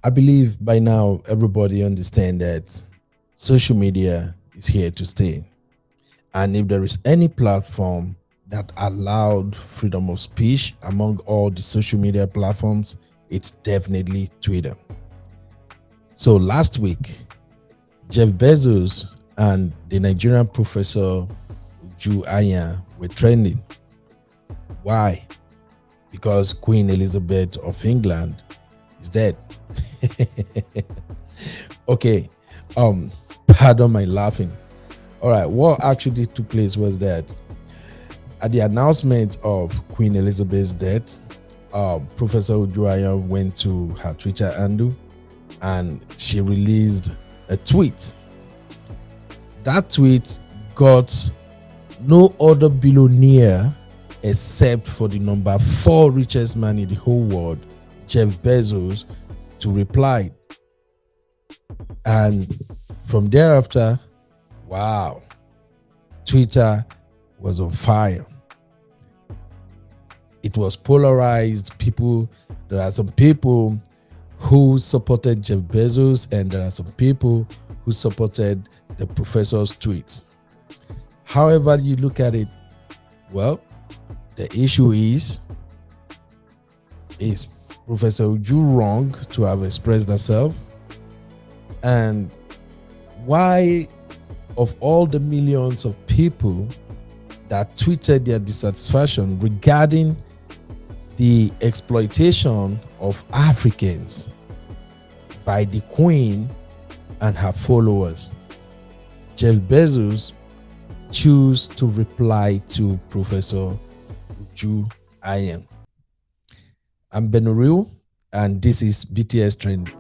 I believe by now everybody understand that social media is here to stay. And if there is any platform that allowed freedom of speech among all the social media platforms, it's definitely Twitter. So last week, Jeff Bezos and the Nigerian professor Ayan were trending. Why? Because Queen Elizabeth of England is dead. Okay, pardon my laughing. All right, what actually took place was that at the announcement of Queen Elizabeth's death, Professor Ujuaya went to her Twitter handle and she released a tweet. That tweet got no other billionaire except for the number 4 richest man in the whole world, Jeff Bezos, to reply. And from thereafter, wow, Twitter was on fire. It was polarized. There are some people who supported Jeff Bezos, and there are some people who supported the professor's tweets. However you look at it, well, the issue is Professor Uju wrong to have expressed herself? And why, of all the millions of people that tweeted their dissatisfaction regarding the exploitation of Africans by the Queen and her followers, Jeff Bezos chose to reply to Professor Ayan. I'm Benuril, and this is BTS Trend.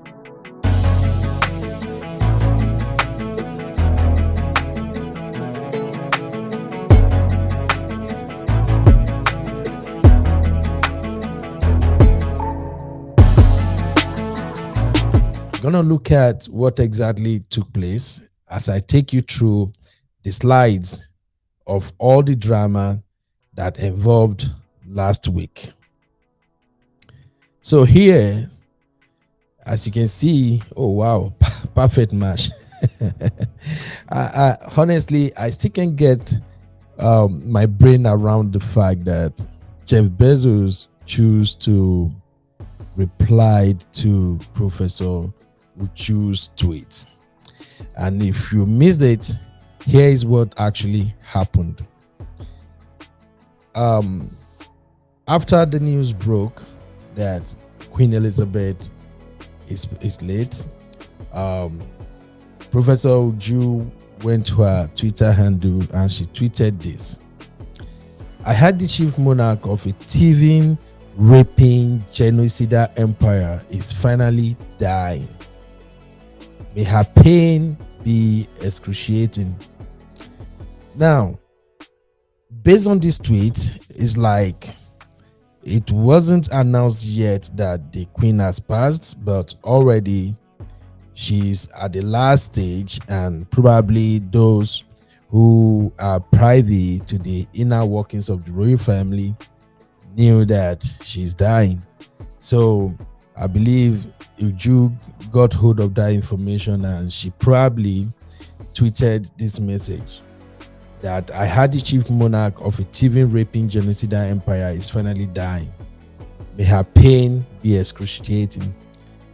Gonna look at what exactly took place as I take you through the slides of all the drama that involved last week. So here, as you can see, oh wow, perfect match. Honestly, I still can get my brain around the fact that Jeff Bezos chose to reply to Professor Uchu's tweet. And if you missed it, here is what actually happened. After the news broke that Queen Elizabeth is late, Professor Uju went to her Twitter handle and she tweeted this: I had the chief monarch of a thieving, raping, genocidal empire is finally dying. May her pain be excruciating. Now, based on this tweet, it's like it wasn't announced yet that the Queen has passed, but already she's at the last stage, and probably those who are privy to the inner workings of the royal family knew that she's dying. So I believe Uju got hold of that information and she probably tweeted this message that I had the chief monarch of a thieving, raping, genocidal empire is finally dying. May her pain be excruciating.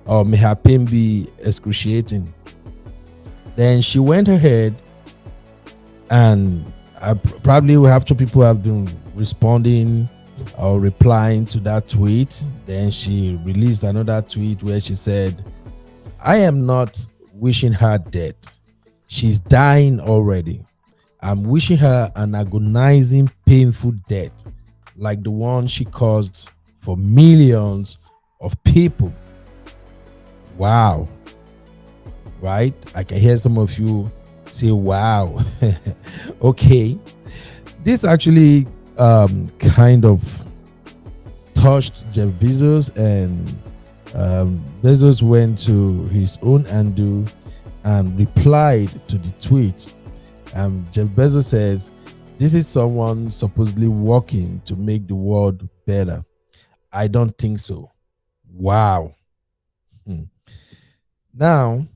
Or may her pain be excruciating. Then she went ahead and probably we have two people have been responding or replying to that tweet. Then she released another tweet where she said, I am not wishing her death. She's dying already. I'm wishing her an agonizing, painful death, like the one she caused for millions of people. Wow. Right? I can hear some of you say, wow. Okay. This actually kind of touched Jeff Bezos, and Bezos went to his own handle and replied to the tweet. Jeff Bezos says, this is someone supposedly working to make the world better. I don't think so. Wow. Now,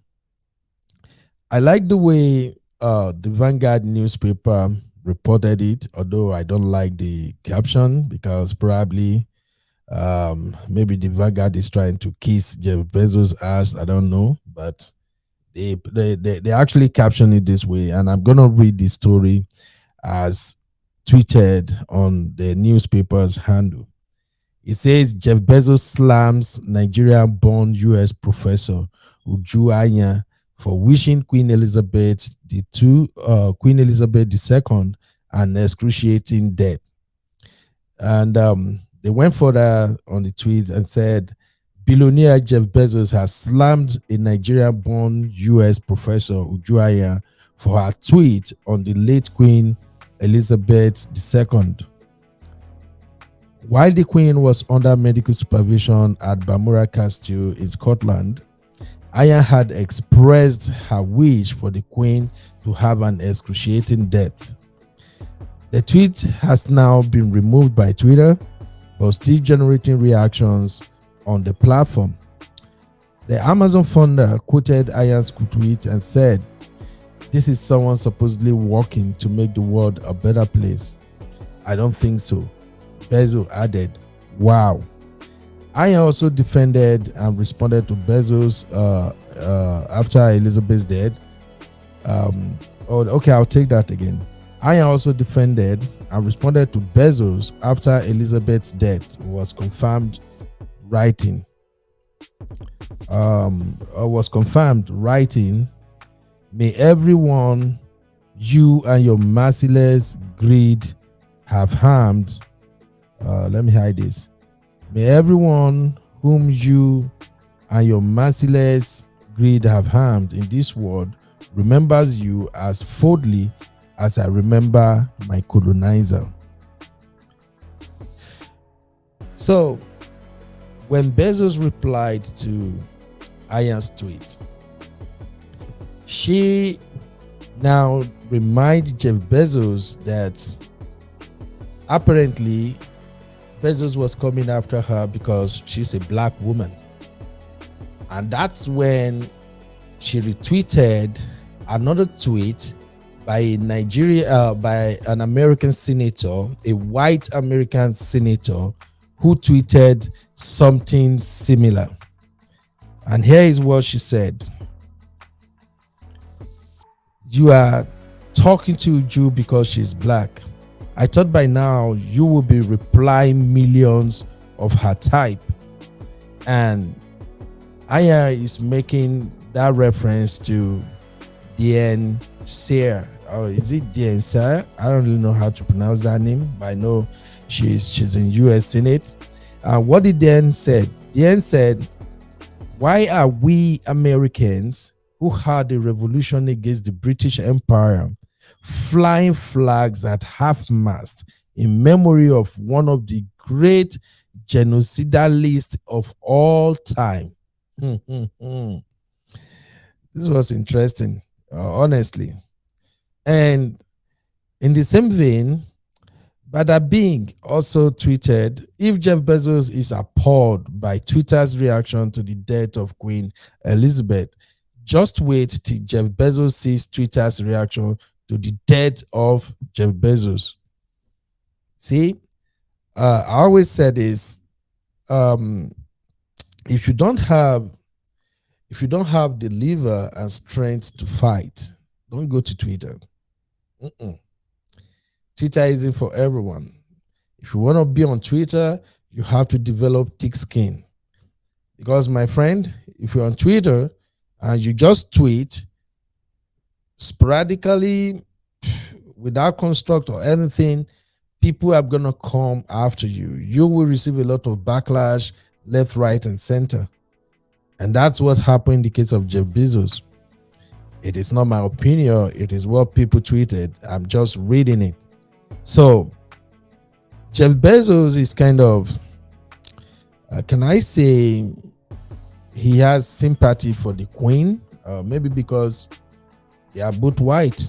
I like the way the Vanguard newspaper reported it, although I don't like the caption because probably maybe the Vanguard is trying to kiss Jeff Bezos' ass. I don't know, but they actually captioned it this way, and I'm gonna read the story as tweeted on the newspaper's handle. It says Jeff Bezos slams Nigerian-born U.S. professor Ayan for wishing Queen Elizabeth II an excruciating death. And they went further on the tweet and said, billionaire Jeff Bezos has slammed a Nigerian-born U.S. professor Ayan for her tweet on the late Queen Elizabeth II. While the Queen was under medical supervision at Balmoral Castle in Scotland, Ayan had expressed her wish for the Queen to have an excruciating death. The tweet has now been removed by Twitter, but still generating reactions on the platform. The Amazon founder quoted Ayan's tweet and said, "This is someone supposedly working to make the world a better place. I don't think so." Bezos added, "Wow." Ayan also defended and responded to Bezos after Elizabeth's death. Okay, I'll take that again. Ayan also defended and responded to Bezos after Elizabeth's death was confirmed, writing, "May everyone you and your merciless greed have harmed." Let me hide this. "May everyone whom you and your merciless greed have harmed in this world remembers you as fondly as I remember my colonizer." So, when Bezos replied to Ayan's tweet, she now reminded Jeff Bezos that apparently Bezos was coming after her because she's a black woman. And that's when she retweeted another tweet by by an American senator, a white American senator, who tweeted something similar. And here is what she said: "You are talking to a Jew because she's black. I thought by now you would be replying millions of her type." And Aya is making that reference to Dien Sear. Or is it Dien Sear? I don't really know how to pronounce that name, but I know she's in US Senate. What did Dien said? Dien said, "Why are we Americans who had a revolution against the British Empire flying flags at half-mast in memory of one of the great genocidalists of all time?" This was interesting, honestly. And in the same vein, Bada Bing also tweeted, "If Jeff Bezos is appalled by Twitter's reaction to the death of Queen Elizabeth, just wait till Jeff Bezos sees Twitter's reaction to the death of Jeff Bezos." See, I always said this: if you don't have the liver and strength to fight, don't go to Twitter. Twitter isn't for everyone. If you want to be on Twitter, you have to develop thick skin. Because, my friend, if you're on Twitter and you just tweet sporadically without construct or anything, people are going to come after you. You will receive a lot of backlash left, right, and center. And that's what happened in the case of Jeff Bezos. It is not my opinion. It is what people tweeted. I'm just reading it. So, Jeff Bezos is kind of, can I say, he has sympathy for the Queen? Maybe because they are both white.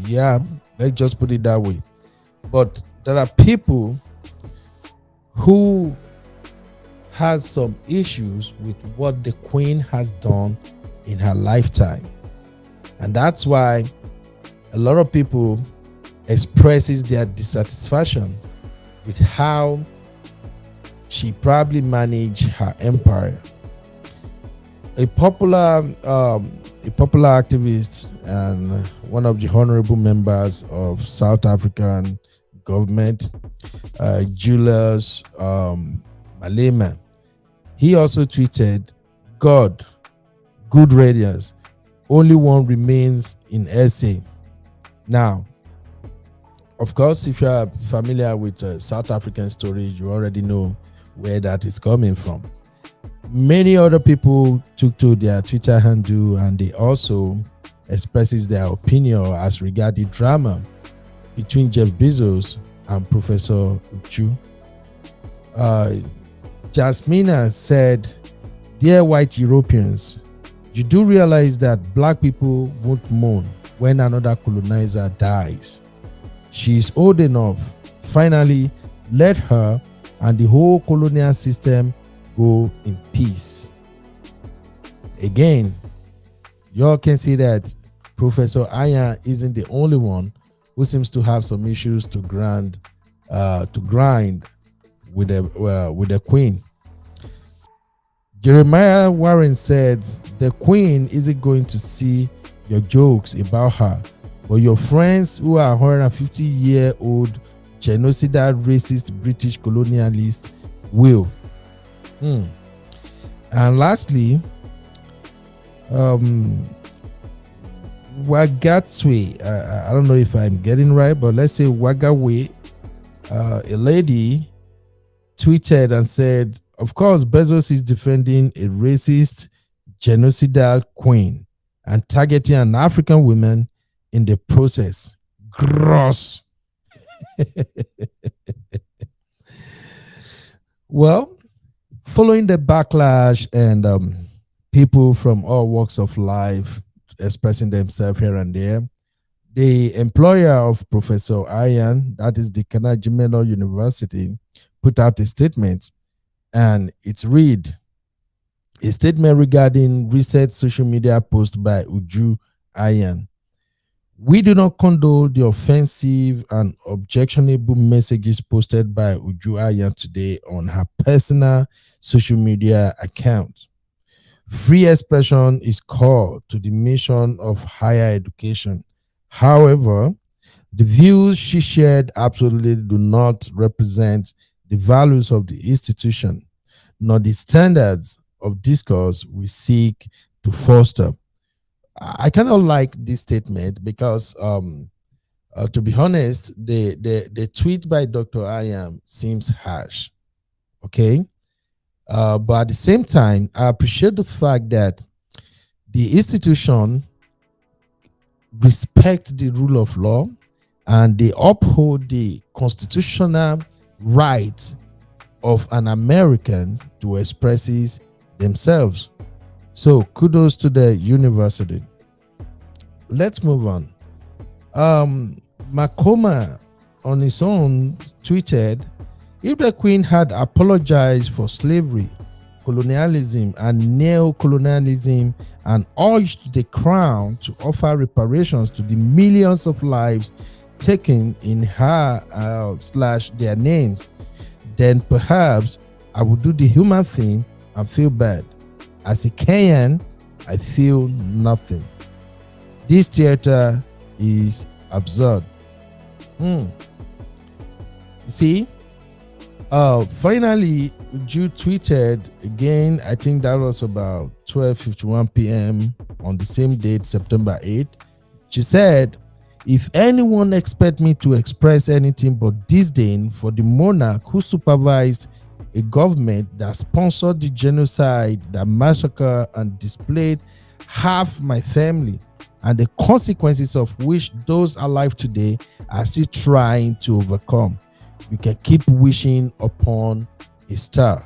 Yeah, let's just put it that way. But there are people who has some issues with what the queen has done in her lifetime. And that's why a lot of people expresses their dissatisfaction with how she probably managed her empire. A popular activist and one of the honorable members of South African government, Julius Malema, he also tweeted, "God, good radiance. Only one remains in SA." Now, of course, if you are familiar with South African stories, you already know where that is coming from. Many other people took to their Twitter handle and they also expresses their opinion as regard the drama between Jeff Bezos and Professor Uchu. Jasmina said, "Dear white Europeans, you do realize that black people won't mourn when another colonizer dies. She is old enough. Finally, let her and the whole colonial system go in peace." Again, y'all can see that Professor Ayan isn't the only one who seems to have some issues to grind with the queen. Jeremiah Warren said, "The queen isn't going to see your jokes about her, but your friends who are 150-year-old genocidal racist British colonialists will." And lastly, Wagatwe, I don't know if I'm getting right, but let's say Wagawe, a lady tweeted and said, "Of course, Bezos is defending a racist, genocidal queen and targeting an African woman in the process. Gross." Well, following the backlash and people from all walks of life expressing themselves here and there, the employer of Professor Ayan, that is the Carnegie Mellon University, put out a statement, and it's read, a statement regarding recent social media post by Uju Ayan. "We do not condone the offensive and objectionable messages posted by Uju Ayan today on her personal social media account. Free expression is core to the mission of higher education. However, the views she shared absolutely do not represent the values of the institution, nor the standards of discourse we seek to foster." I kind of like this statement because, to be honest, the tweet by Dr. Ayam seems harsh. Okay. But at the same time, I appreciate the fact that the institution respect the rule of law and they uphold the constitutional right of an American to express themselves. So kudos to the university. Let's move on. Makoma on his own tweeted, "If the queen had apologized for slavery, colonialism, and neo-colonialism and urged the crown to offer reparations to the millions of lives taken in her / their names, then perhaps I would do the human thing and feel bad. As a Kenyan, I feel nothing. This theater is absurd." You see, finally, Jude tweeted again. I think that was about 12:51 p.m. on the same date, September 8th. She said, "If anyone expect me to express anything but disdain for the monarch who supervised a government that sponsored the genocide, that massacred and displayed half my family, and the consequences of which those alive today are still trying to overcome, you can keep wishing upon a star."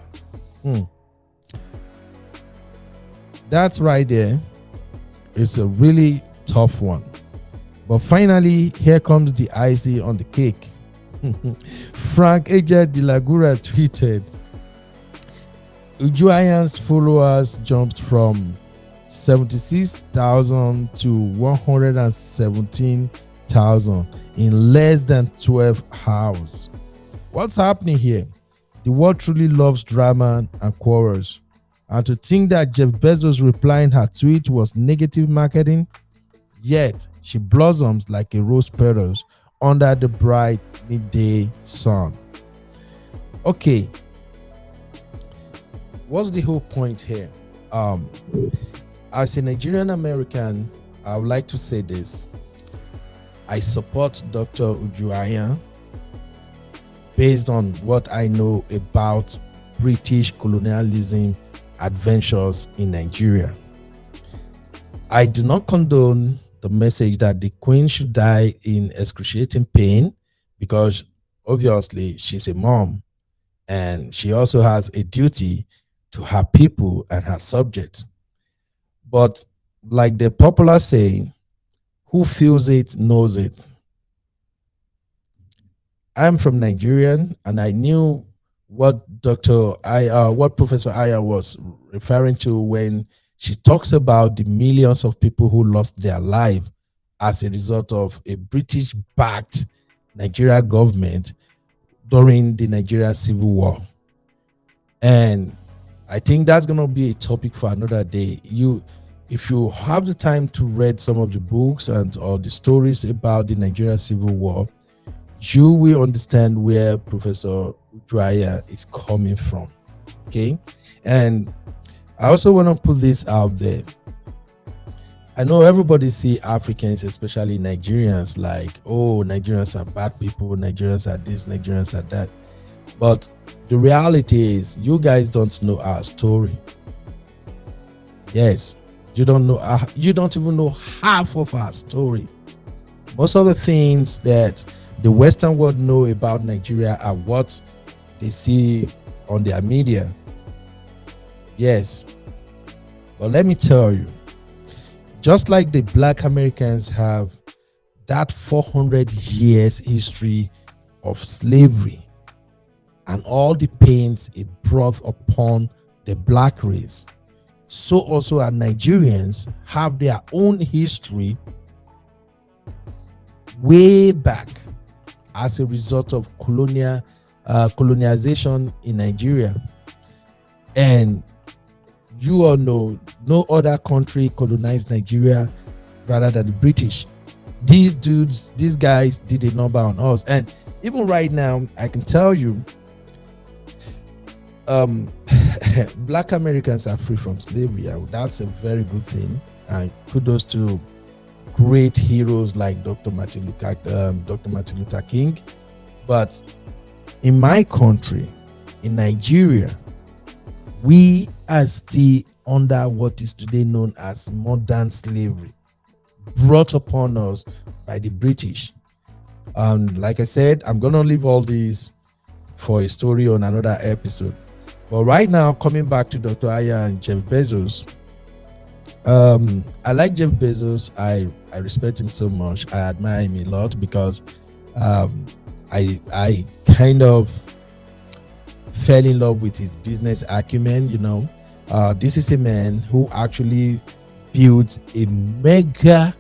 That's right there. It's a really tough one. But finally, here comes the icing on the cake. Frank Eja de Lagura tweeted, Ayan's followers jumped from 76,000 to 117,000 in less than 12 hours. What's happening here? The world truly loves drama and quarrels. And to think that Jeff Bezos replying her tweet was negative marketing, yet she blossoms like a rose petals under the bright midday sun. Okay, what's the whole point here? As a Nigerian American, I would like to say this. I support Dr. Ayan based on what I know about British colonialism adventures in Nigeria. I do not condone the message that the queen should die in excruciating pain, because obviously she's a mom and she also has a duty to her people and her subjects. But like the popular saying, who feels it knows it. I'm from Nigerian, and I knew what what Professor Ayan was referring to when she talks about the millions of people who lost their life as a result of a British-backed Nigeria government during the Nigeria Civil War. And I think that's going to be a topic for another day. If you have the time to read some of the books or the stories about the Nigeria Civil War, you will understand where Professor Ayan is coming from. Okay. And I also want to put this out there. I know everybody see Africans, especially Nigerians, like, oh, Nigerians are bad people, Nigerians are this, Nigerians are that. But the reality is, you guys don't know our story. Yes, you don't know. You don't even know half of our story. Most of the things that the Western world know about Nigeria are what they see on their media. Yes, but let me tell you, just like the Black Americans have that 400 years history of slavery and all the pains it brought upon the Black race, so also our Nigerians have their own history way back as a result of colonization in Nigeria. And you all know no other country colonized Nigeria rather than the British. These guys did a number on us. And even right now, I can tell you, Black Americans are free from slavery. That's a very good thing. And kudos to great heroes like Dr. Martin Luther King. But in my country, in Nigeria, we are still under what is today known as modern slavery, brought upon us by the British. Like I said, I'm going to leave all these for a story on another episode. But right now, coming back to Dr. Ayan and Jeff Bezos, I like Jeff Bezos. I respect him so much. I admire him a lot because I kind of fell in love with his business acumen. This is a man who actually built a mega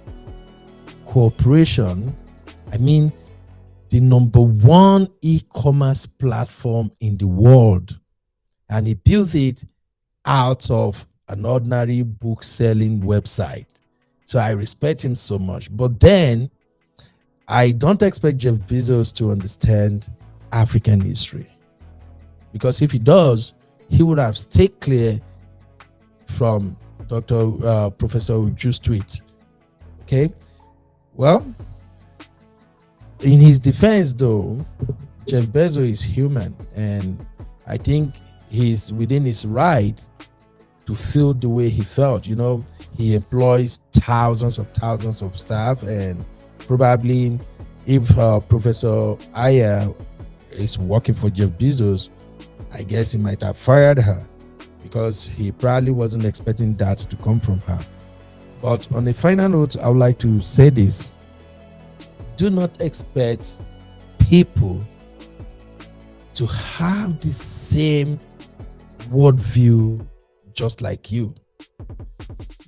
corporation. I mean, the number one e-commerce platform in the world, and he built it out of an ordinary book selling website. So I respect him so much. But then I don't expect Jeff Bezos to understand African history, because if he does, he would have stayed clear from Professor Uju's tweet. Okay, well, in his defense though, Jeff Bezos is human, and I think he's within his right to feel the way he felt. He employs thousands of staff, and probably if Professor Ayan is working for Jeff Bezos, I guess he might have fired her, because he probably wasn't expecting that to come from her. But on a final note, I would like to say this: do not expect people to have the same worldview just like you.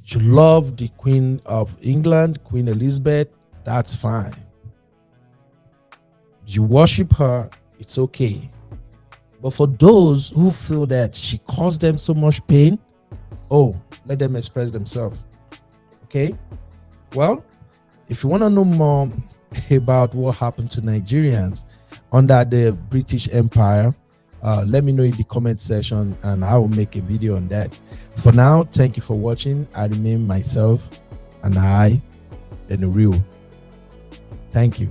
You love the Queen of England, Queen Elizabeth, that's fine. You worship her, it's okay. But for those who feel that she caused them so much pain, oh, let them express themselves. Okay? Well, if you want to know more about what happened to Nigerians under the British Empire, let me know in the comment section and I will make a video on that. For now, thank you for watching. I remain myself and the real. Thank you.